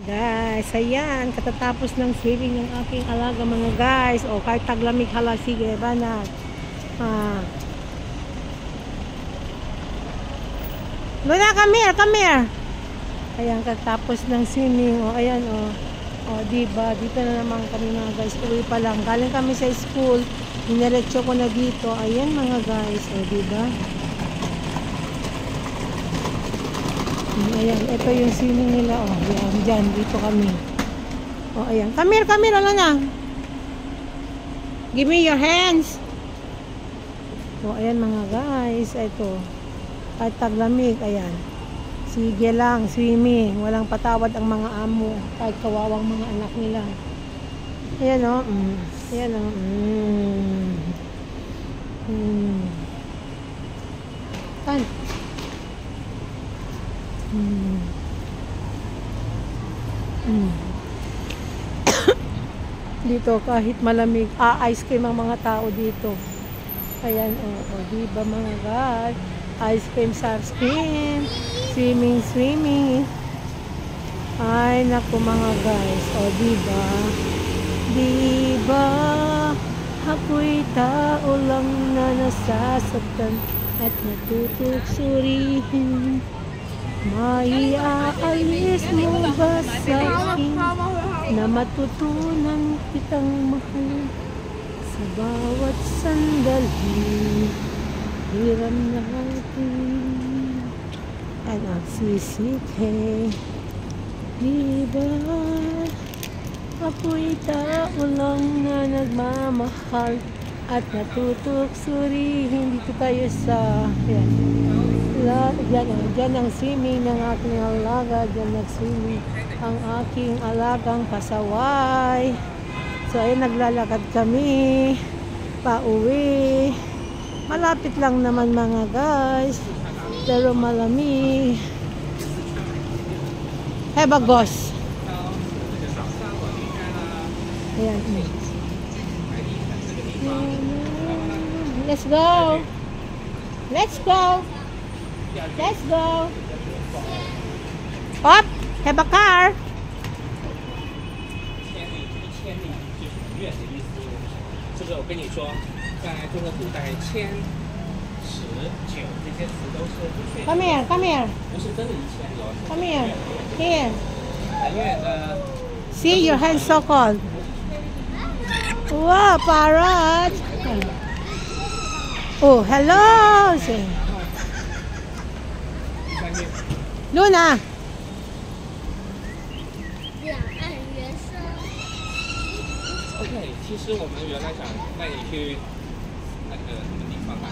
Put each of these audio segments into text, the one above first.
Guys, ayan, katatapos ng swimming ng aking alaga mga guys. O, kahit taglamig hala, sige, banat. Luna, come here. Ayan, katatapos ng swimming. O, ayan, o. O, diba, dito na naman kami mga guys. Uwi pa lang. Galing kami sa school. Diniretso ko na dito. Ayan mga guys. O, diba? Ayan, ito yung swimming nila. O, ayan, dyan, dito kami. O, ayan. Come here, ano na? Give me your hands. O, ayan mga guys. Ito. Kahit taglamig, ayan. Sige lang, swimming. Walang patawad ang mga amo. Kahit kawawang mga anak nila. Ayan o. Ayan o. Tan. Dito kahit malamig, ice cream ang mga tao dito. Ayan o, diba mga guys, ice cream, soft cream, swimming. Ay naku mga guys, o diba ako'y tao lang na nasasaktan at natutuksurihin. Maiaalis mo ba sa akin na matutunan kitang mahal sa bawat sandali? Hiram natin at ang sisike. Diba ako'y tao lang na nagmamahal at natutuksurihin. Dito tayo sa Diyan ang swimming ng aking alaga. Diyan nag-swimming ang aking alagang pasaway. So ayun, naglalakad kami pauwi. Malapit lang naman mga guys, pero malamig. Hey bagos. Ayan. Let's go. Up, have a car. 这个我跟你说，在中国古代10、10、9这些词都是不确定。 Come here. 不是真的1000有。Come here.很远的。 See, your hands so cold. Wow, parrot. Oh, hello. Luna. 两岸猿声。 OK， 其实我们原来想带你去那个什么地方吧，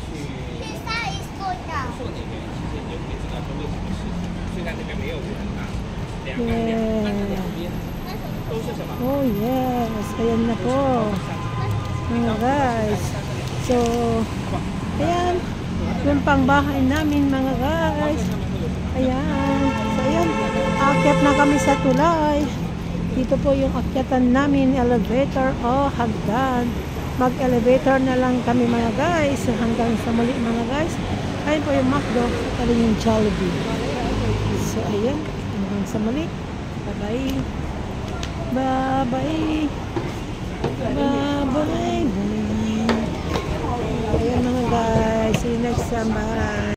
去说那边，其实你就可以知道说为什么事情。虽然那边没有人啊，但是两边都是什么？ Oh yes, ayan na po mga guys. So ayan, yung pang bahay namin mga guys. Ayan, so ayan, aakyat na kami sa tulay. Dito po yung akyatan namin, elevator o hagdan. Mag-elevator na lang kami mga guys hanggang sa muli mga guys. Ayun po yung McDo, ayun yung Jollibee. So ayan, hanggang sa muli. Bye-bye. Ayan mga guys, see you next time. Bye.